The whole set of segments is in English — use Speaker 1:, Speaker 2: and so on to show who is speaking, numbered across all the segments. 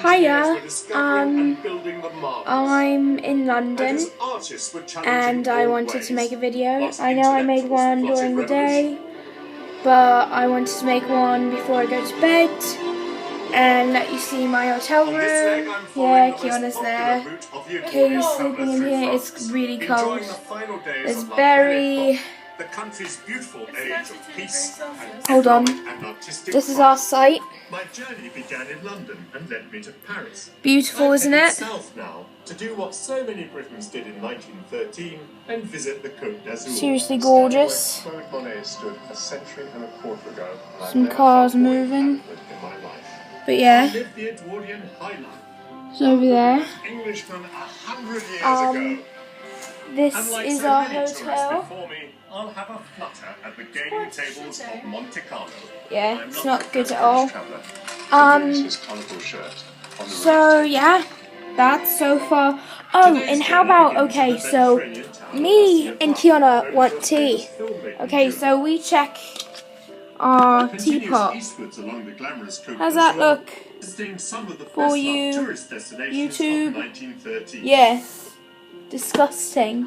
Speaker 1: Hiya, I'm in London and I wanted to make a video. I know I made one during the day, but I wanted to make one before I go to bed and let you see my hotel room. Yeah, Kiona's there. Kay's sleeping in here. It's really cold. There's Barry.
Speaker 2: The country's beautiful age of peace and
Speaker 1: Hold on. This is our site.
Speaker 2: My journey began in London and led me to Paris.
Speaker 1: Beautiful, isn't it?
Speaker 2: South now to do what so many Britons did in 1913 and visit the Côte d'Azur.
Speaker 1: Seriously gorgeous.
Speaker 2: Claude Monet stood a century and a quarter ago.
Speaker 1: Some cars moving. But yeah, it's over there.
Speaker 2: Englishman 100 years ago.
Speaker 1: This
Speaker 2: Unlike
Speaker 1: is
Speaker 2: so
Speaker 1: our
Speaker 2: many tourists
Speaker 1: hotel.
Speaker 2: before me, I'll have a flutter at the gaming tables of Monte Carlo.
Speaker 1: Yeah,
Speaker 2: I'm
Speaker 1: it's
Speaker 2: not
Speaker 1: not
Speaker 2: the
Speaker 1: good at all.
Speaker 2: traveller.
Speaker 1: So yeah, that's so far. Oh, and how about, okay, so me and Kiona want tea. Okay, so we check our teapot. How's that look for you, YouTube? Yeah, disgusting.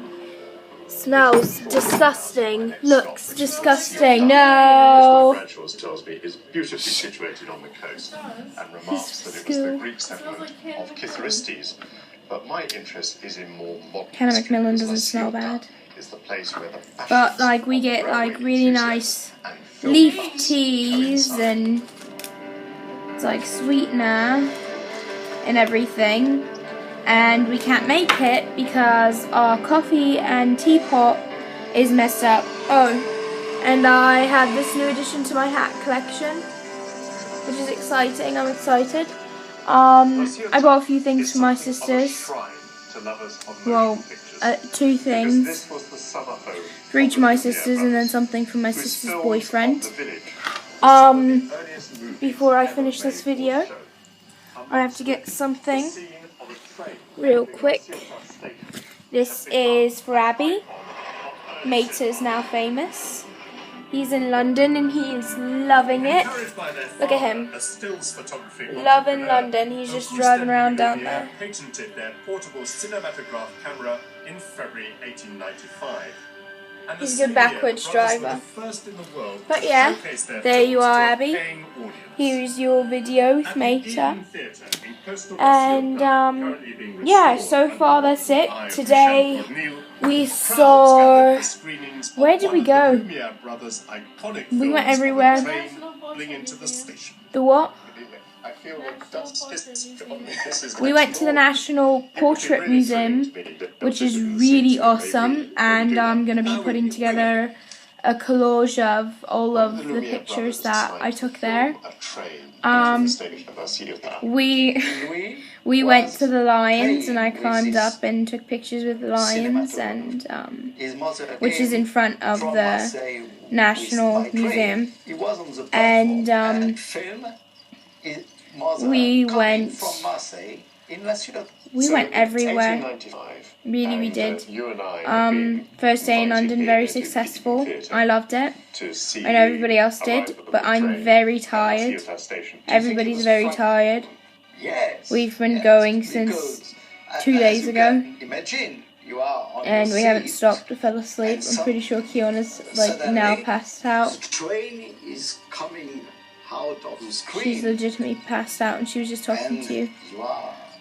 Speaker 1: Smells disgusting. Looks disgusting. No.
Speaker 2: Bradshaws tells me is beautifully situated on the coast and remarks that it was the Greek settlement of Kitharistes. But my interest is in more modern.
Speaker 1: Kenner Macmillan doesn't smell bad.
Speaker 2: Is the place where the
Speaker 1: But like we get like really nice leaf teas and it's like sweetener and everything. And we can't make it because our coffee and teapot is messed up. Oh, and I have this new addition to my hat collection, which is exciting. I'm excited. I bought a few things for my sisters. Well, 2 things for each of my sisters, and then something for my sister's boyfriend. Before I finish this video, I have to get something real quick. This is for Abby. Mater's now famous. He's in London and he is loving it. Look at him. Loving London. He's just driving around down there.
Speaker 2: Patented their portable cinematograph camera in February 1895.
Speaker 1: He's a good backwards driver. But yeah, there you are, Abby. Here's your video with Mater. And yeah, so far that's it. Today we saw... Where did we go? We went everywhere. The what? We went to the National Portrait Museum, which is really awesome, and I'm going to be putting together a collage of all of the pictures that I took there. We went to the lions and I climbed up and took pictures with the lions, and which is in front of the National Museum. And we went everywhere. Really, we did. First day in London, very successful. I loved it. I know everybody else did, but I'm very tired. Everybody's very tired. We've been going since 2 days ago, and we haven't stopped. I fell asleep. I'm pretty sure Kiona's like now passed out. She's legitimately passed out and she was just talking to you.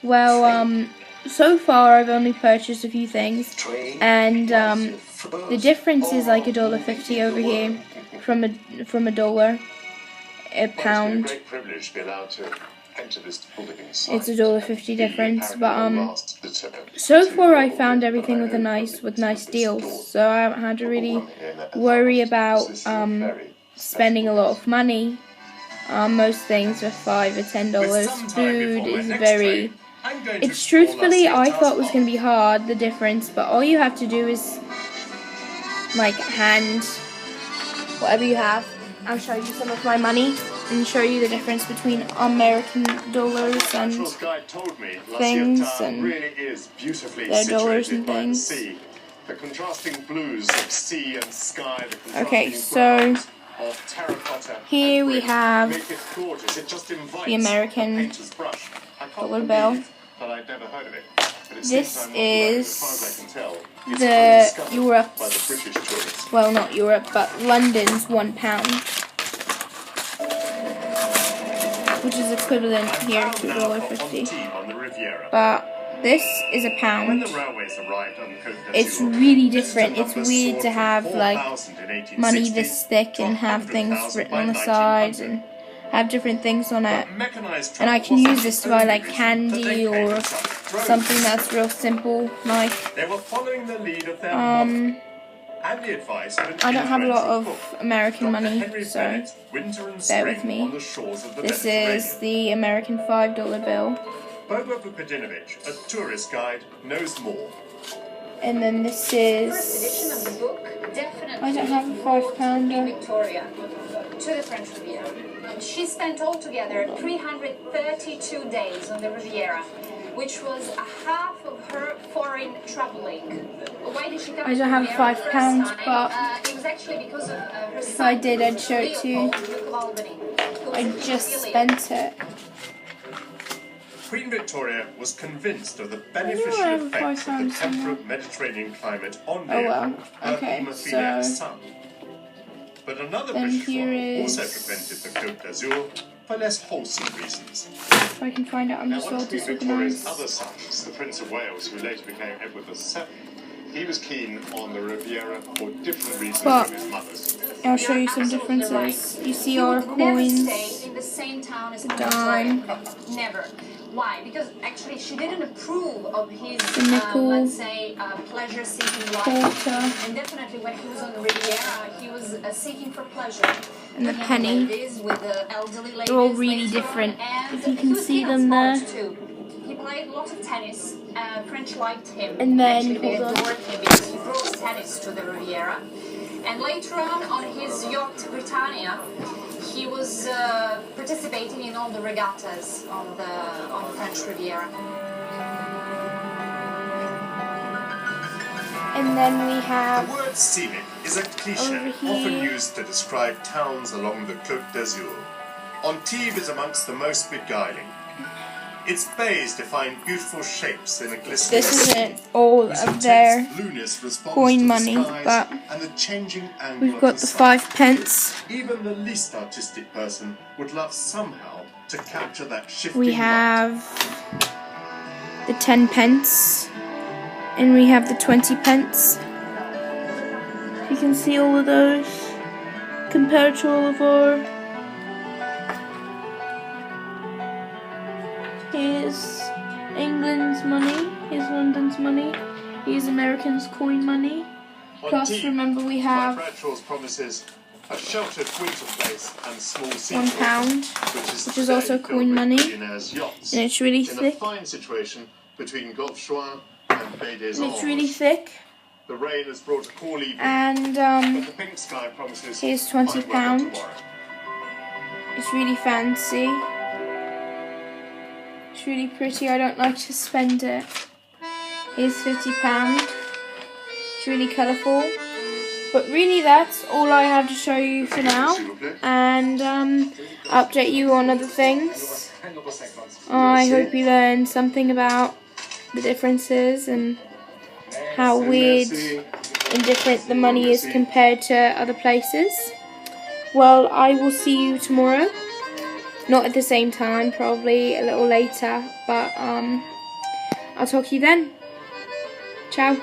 Speaker 1: Well, so far I've only purchased a few things, and the difference is like $1.50 over here from $1 a pound. It's $1.50 difference, but so far I found everything with nice deals, so I haven't had to really worry about spending a lot of money. Most things are $5 or $10. Food is very... It's truthfully, I thought it was going to be hard, the difference, but all you have to do is, like, hand whatever you have. I'll show you some of my money and show you the difference between American dollars and things, and their dollars and things.
Speaker 2: The contrasting blues of sea and sky.
Speaker 1: Okay, so
Speaker 2: of terracotta.
Speaker 1: Here we have
Speaker 2: Make it gorgeous. It just invites
Speaker 1: the American
Speaker 2: a painter's brush. I can't
Speaker 1: dollar bill.
Speaker 2: believe that I'd never heard of it. But it
Speaker 1: This
Speaker 2: seems I'm not alone.
Speaker 1: is
Speaker 2: As far as I can tell, it's
Speaker 1: the
Speaker 2: undiscovered
Speaker 1: Europe's,
Speaker 2: by the British tourists.
Speaker 1: well, not Europe, but London's £1, which is equivalent here to $1.50.
Speaker 2: On the Riviera.
Speaker 1: But this is a
Speaker 2: When
Speaker 1: pound.
Speaker 2: the railways arrived on the Côte d'Azur,
Speaker 1: It's really different.
Speaker 2: visitor
Speaker 1: It's
Speaker 2: numbers
Speaker 1: weird
Speaker 2: soared
Speaker 1: to
Speaker 2: from
Speaker 1: have like
Speaker 2: 4,000 in 1860
Speaker 1: money this thick
Speaker 2: to
Speaker 1: and have things
Speaker 2: 100,000
Speaker 1: written
Speaker 2: by
Speaker 1: on the sides
Speaker 2: 1900.
Speaker 1: and have different things on it.
Speaker 2: But mechanized
Speaker 1: And I
Speaker 2: travel
Speaker 1: can
Speaker 2: wasn't
Speaker 1: use this
Speaker 2: the
Speaker 1: to buy
Speaker 2: only
Speaker 1: like
Speaker 2: reason
Speaker 1: candy
Speaker 2: that they
Speaker 1: or
Speaker 2: painted such droves.
Speaker 1: something that's real simple, like
Speaker 2: They were following the lead of their monarch and the advice of an
Speaker 1: I don't have a lot
Speaker 2: influential
Speaker 1: of
Speaker 2: cook,
Speaker 1: American
Speaker 2: Dr.
Speaker 1: money,
Speaker 2: Henry
Speaker 1: so
Speaker 2: Bennett, winter and
Speaker 1: bear
Speaker 2: spring
Speaker 1: with me.
Speaker 2: on the shores of the
Speaker 1: This
Speaker 2: Mediterranean.
Speaker 1: is the American $5 bill.
Speaker 2: Bobo Vukadinovich, a tourist guide, knows more.
Speaker 1: And then this
Speaker 3: First edition of
Speaker 1: is,
Speaker 3: the book definitely
Speaker 1: I don't have a
Speaker 3: wrote
Speaker 1: £5.
Speaker 3: Victoria to the French Riviera. She spent altogether 332 days on the Riviera, which was a half of her foreign traveling. Why did she come
Speaker 1: I
Speaker 3: to
Speaker 1: don't
Speaker 3: the
Speaker 1: have
Speaker 3: Riviera the
Speaker 1: £5,
Speaker 3: first time?
Speaker 1: but
Speaker 3: It was actually because of her
Speaker 1: if
Speaker 3: son,
Speaker 1: I did, I'd show it to you.
Speaker 3: Leopold, Duke of Albany, who was
Speaker 1: I
Speaker 3: in
Speaker 1: just
Speaker 3: Sicily.
Speaker 1: spent it.
Speaker 2: Queen Victoria was convinced of the
Speaker 1: I
Speaker 2: beneficial
Speaker 1: have
Speaker 2: effects of the
Speaker 1: £5 somewhere.
Speaker 2: temperate Mediterranean climate on
Speaker 1: Oh, well.
Speaker 2: Leo, her
Speaker 1: Okay,
Speaker 2: haemophiliac
Speaker 1: so
Speaker 2: son. But another
Speaker 1: then
Speaker 2: British
Speaker 1: here
Speaker 2: royal
Speaker 1: is-
Speaker 2: also frequented the Côte d'Azur for less wholesome reasons.
Speaker 1: If I can find it, I'm
Speaker 2: Now,
Speaker 1: just
Speaker 2: one
Speaker 1: all
Speaker 2: of Queen Victoria's other
Speaker 1: disorganized.
Speaker 2: sons, the Prince of Wales, who later became Edward VII, he was keen on the Riviera for different reasons
Speaker 1: But
Speaker 2: from his mother's.
Speaker 1: I'll show you some
Speaker 3: Absolutely
Speaker 1: differences.
Speaker 3: right.
Speaker 1: You see
Speaker 3: He
Speaker 1: our
Speaker 3: would never
Speaker 1: coins.
Speaker 3: stay in the same town as
Speaker 1: the
Speaker 3: Queen
Speaker 1: dime.
Speaker 3: Victoria. Never. Why? Because actually she didn't approve of his,
Speaker 1: The nickel.
Speaker 3: let's say, pleasure-seeking life.
Speaker 1: Quarter.
Speaker 3: And definitely when he was on the Riviera, he was seeking for pleasure.
Speaker 1: And the
Speaker 3: With
Speaker 1: penny.
Speaker 3: ladies, with the elderly ladies,
Speaker 1: They're all really
Speaker 3: later on,
Speaker 1: different.
Speaker 3: and
Speaker 1: If you
Speaker 3: he
Speaker 1: can
Speaker 3: was
Speaker 1: see
Speaker 3: keen on
Speaker 1: them there.
Speaker 3: sports too. He played a lot of tennis. French liked him.
Speaker 1: And then,
Speaker 3: Actually, they
Speaker 1: hold on.
Speaker 3: adored him because he brought tennis to the Riviera. And later on his yacht Britannia, he was participating in all the regattas on the French Riviera.
Speaker 1: And then we
Speaker 2: The
Speaker 1: have
Speaker 2: word scenic is a cliche
Speaker 1: Over here.
Speaker 2: often used to describe towns along the Côte d'Azur. Antibes is amongst the most beguiling. Its bays define beautiful shapes in a glistening
Speaker 1: this
Speaker 2: sea,
Speaker 1: isn't all
Speaker 2: whose
Speaker 1: of their
Speaker 2: intense blueness responds
Speaker 1: coin
Speaker 2: to the
Speaker 1: money,
Speaker 2: skies
Speaker 1: but
Speaker 2: and the changing angle
Speaker 1: we've
Speaker 2: of
Speaker 1: got
Speaker 2: the
Speaker 1: the
Speaker 2: sun.
Speaker 1: 5p.
Speaker 2: Even the least artistic person would love somehow to capture that shifting
Speaker 1: We
Speaker 2: light.
Speaker 1: have the 10p. And we have the 20p. You can see all of those compared to all of our. Here's England's money, here's London's money, here's Americans' coin money. Plus,
Speaker 2: Antibes,
Speaker 1: remember we
Speaker 2: by
Speaker 1: have
Speaker 2: Bradshaw's promises, a sheltered winter place and small
Speaker 1: £1, which is
Speaker 2: today
Speaker 1: also
Speaker 2: filled
Speaker 1: coin
Speaker 2: with
Speaker 1: money,
Speaker 2: billionaires' yachts,
Speaker 1: and it's really
Speaker 2: in a
Speaker 1: thick.
Speaker 2: fine situation between Gulf Juan and Baie des
Speaker 1: And it's really
Speaker 2: Anges.
Speaker 1: thick.
Speaker 2: The rain has brought a cool evening,
Speaker 1: And
Speaker 2: but the pink sky promises
Speaker 1: here's
Speaker 2: fine weather
Speaker 1: £20.
Speaker 2: tomorrow.
Speaker 1: It's really fancy. It's really pretty. I don't like to spend it. Here's £50. It's really colourful. But really, that's all I have to show you for now. And update you on other things. I hope you learned something about the differences and how weird and different the money is compared to other places. Well, I will see you tomorrow. Not at the same time, probably a little later, but I'll talk to you then. Ciao.